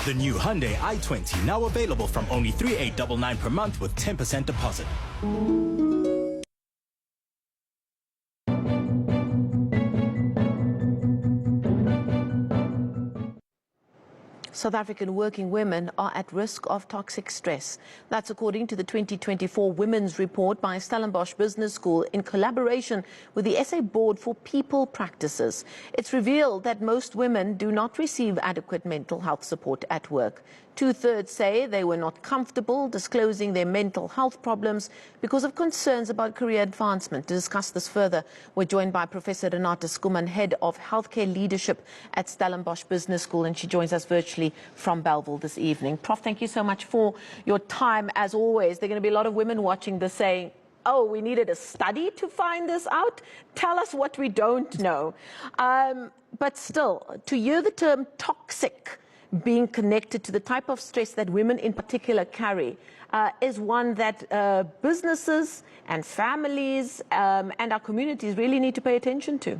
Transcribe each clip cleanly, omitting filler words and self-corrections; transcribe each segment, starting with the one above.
The new Hyundai i20, now available from only $3,899 per month with 10% deposit. South African working women are at risk of toxic stress. That's according to the 2024 Women's Report by Stellenbosch Business School in collaboration with the SA Board for People Practices. It's revealed that most women do not receive adequate mental health support at work. Two-thirds say they were not comfortable disclosing their mental health problems because of concerns about career advancement. To discuss this further, we're joined by Professor Renata Schoeman, Head of Healthcare Leadership at Stellenbosch Business School, and she joins us virtually from Bellville this evening. Prof, thank you so much for your time. As always, there are going to be a lot of women watching this saying, oh, we needed a study to find this out. Tell us what we don't know. But still, to hear the term toxic being connected to the type of stress that women in particular carry is one that businesses and families and our communities really need to pay attention to.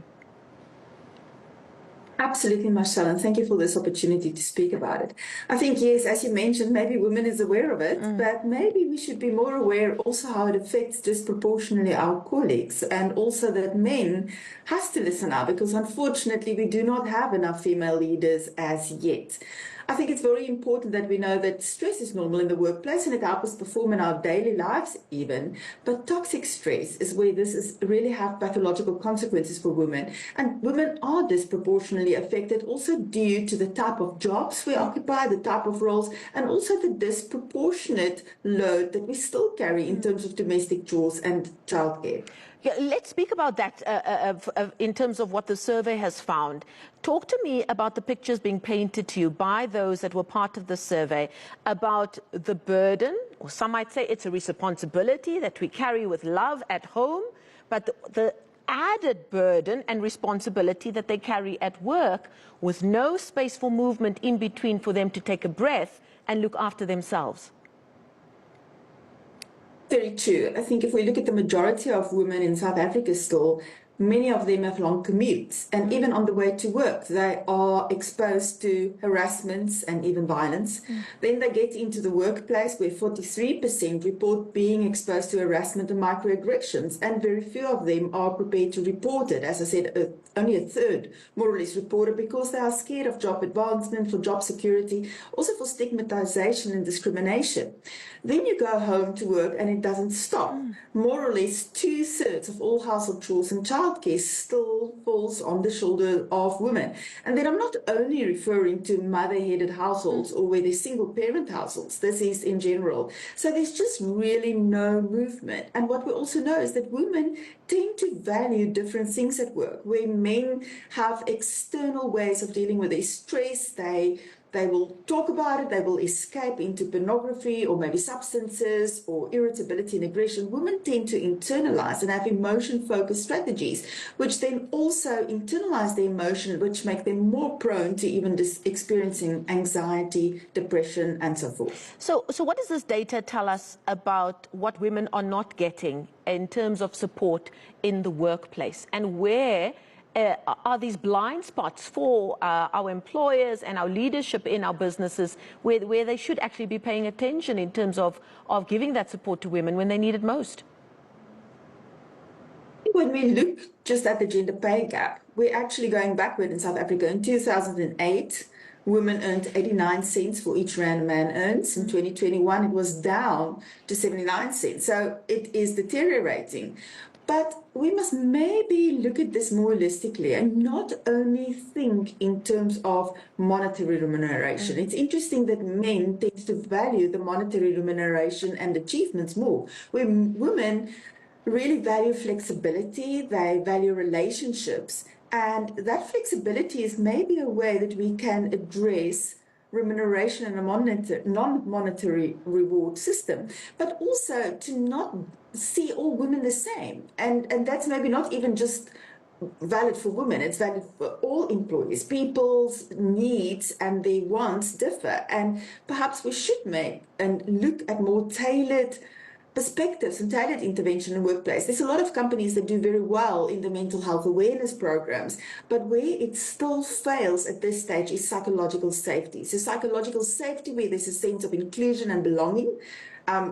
Absolutely, Marcelle, and thank you for this opportunity to speak about it. I think, yes, as you mentioned, maybe women is aware of it, but maybe we should be more aware also how it affects disproportionately our colleagues, and also that men has to listen out, because unfortunately we do not have enough female leaders as yet. I think it's very important that we know that stress is normal in the workplace and it helps us perform in our daily lives even, but toxic stress is where this is really have pathological consequences for women, and women are disproportionately affected also due to the type of jobs we occupy, the type of roles, and also the disproportionate load that we still carry in terms of domestic chores and childcare. Yeah, let's speak about that in terms of what the survey has found. Talk to me about the pictures being painted to you by those that were part of the survey about the burden, or some might say it's a responsibility that we carry with love at home, but the added burden and responsibility that they carry at work with no space for movement in between for them to take a breath and look after themselves. Very true. I think if we look at the majority of women in South Africa still, many of them have long commutes, and even on the way to work they are exposed to harassments and even violence. Then they get into the workplace where 43% report being exposed to harassment and microaggressions, and very few of them are prepared to report it. As I said, only a third more or less report it because they are scared of job advancement, for job security, also for stigmatization and discrimination. Then you go home to work and it doesn't stop. More or less 2/3 of all household chores and childcare still falls on the shoulder of women. And then I'm not only referring to mother-headed households or where there's single-parent households. This is in general. So there's just really no movement. And what we also know is that women tend to value different things at work. Where men have external ways of dealing with their stress, they will talk about it, they will escape into pornography or maybe substances or irritability and aggression. Women tend to internalize and have emotion-focused strategies, which then also internalize the emotion, which make them more prone to even experiencing anxiety, depression, and so forth. So what does this data tell us about what women are not getting in terms of support in the workplace, and where are these blind spots for our employers and our leadership in our businesses where they should actually be paying attention in terms of giving that support to women when they need it most? When we look just at the gender pay gap, we're actually going backward in South Africa. In 2008, women earned 89 cents for each rand a man earns. In 2021, it was down to 79 cents. So it is deteriorating. But we must maybe look at this more holistically and not only think in terms of monetary remuneration. It's interesting that men tend to value the monetary remuneration and achievements more, where women really value flexibility, they value relationships, and that flexibility is maybe a way that we can address remuneration and a non-monetary reward system, but also to not see all women the same. And that's maybe not even just valid for women, it's valid for all employees. People's needs and their wants differ, and perhaps we should make and look at more tailored perspectives and tailored intervention in the workplace. There's a lot of companies that do very well in the mental health awareness programs, but where it still fails at this stage is psychological safety. So psychological safety where there's a sense of inclusion and belonging,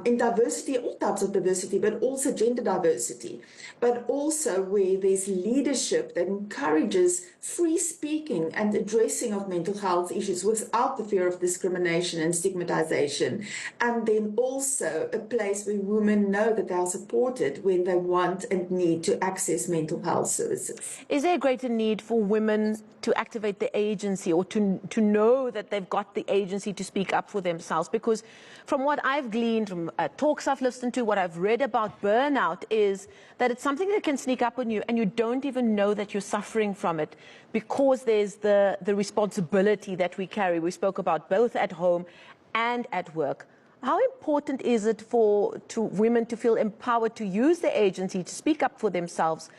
in diversity, all types of diversity, but also gender diversity, but also where there's leadership that encourages free speaking and addressing of mental health issues without the fear of discrimination and stigmatization. And then also a place where women know that they are supported when they want and need to access mental health services. Is there a greater need for women to activate the agency, or to know that they've got the agency to speak up for themselves? Because from what I've gleaned from talks I've listened to, what I've read about burnout, is that it's something that can sneak up on you and you don't even know that you're suffering from it, because there's the responsibility that we carry. We spoke about both at home and at work. How important is it for women to feel empowered to use the agency to speak up for themselves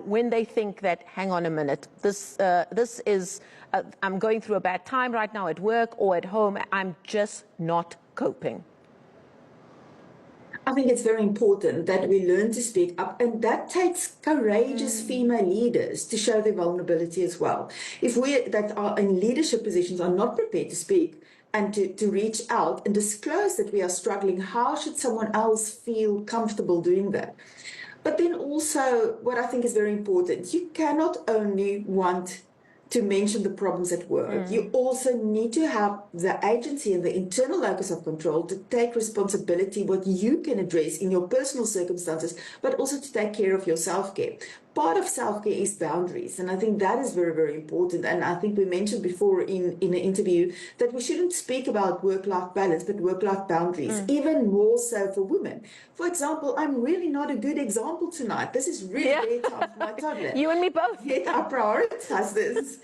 when they think that, hang on a minute, this is, I'm going through a bad time right now at work or at home, I'm just not coping? I think it's very important that we learn to speak up, and that takes courageous female leaders to show their vulnerability as well. If we that are in leadership positions are not prepared to speak and to reach out and disclose that we are struggling, how should someone else feel comfortable doing that? But then also, what I think is very important, you cannot only want to mention the problems at work. You also need to have the agency and the internal locus of control to take responsibility what you can address in your personal circumstances, but also to take care of your self-care. Part of self-care is boundaries, and I think that is very, very important. And I think we mentioned before in an interview that we shouldn't speak about work-life balance, but work-life boundaries, even more so for women. For example, I'm really not a good example tonight. This is really, really tough for my toddler. You and me both. Yet I prioritize this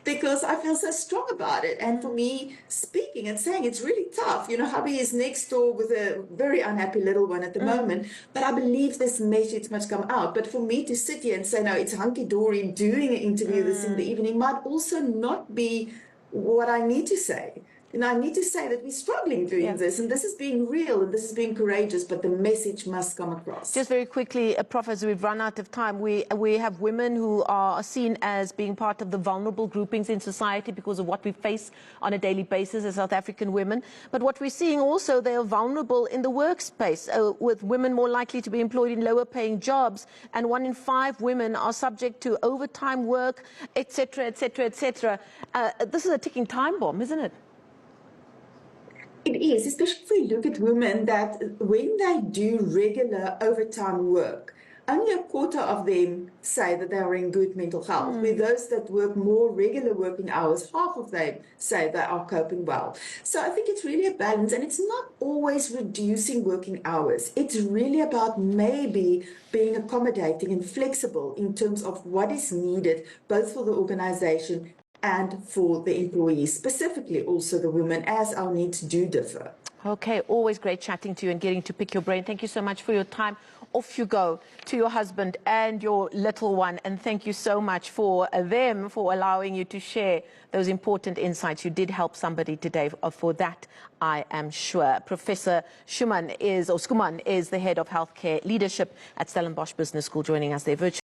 because I feel so strong about it. And for me, speaking and saying it's really tough. You know, hubby is next door with a very unhappy little one at the moment, but I believe this message must come out. But for me to sit here and say, no, it's hunky-dory, doing an interview this in the evening might also not be what I need to say. You know, I need to say that we're struggling doing this, and this is being real, and this is being courageous, but the message must come across. Just very quickly, Prof, as we've run out of time, we have women who are seen as being part of the vulnerable groupings in society because of what we face on a daily basis as South African women. But what we're seeing also, they are vulnerable in the workspace, with women more likely to be employed in lower paying jobs, and 1 in 5 women are subject to overtime work, etc., etc., etc. This is a ticking time bomb, isn't it? It is, especially if we look at women that when they do regular overtime work, only a quarter of them say that they are in good mental health. With those that work more regular working hours, half of them say they are coping well. So I think it's really a balance, and it's not always reducing working hours. It's really about maybe being accommodating and flexible in terms of what is needed, both for the organization and for the employees, specifically also the women, as our needs do differ. Okay, always great chatting to you and getting to pick your brain. Thank you so much for your time. Off you go to your husband and your little one, and thank you so much for them for allowing you to share those important insights. You did help somebody today. For that, I am sure. Professor Schoeman is the head of healthcare leadership at Stellenbosch Business School, joining us there virtually.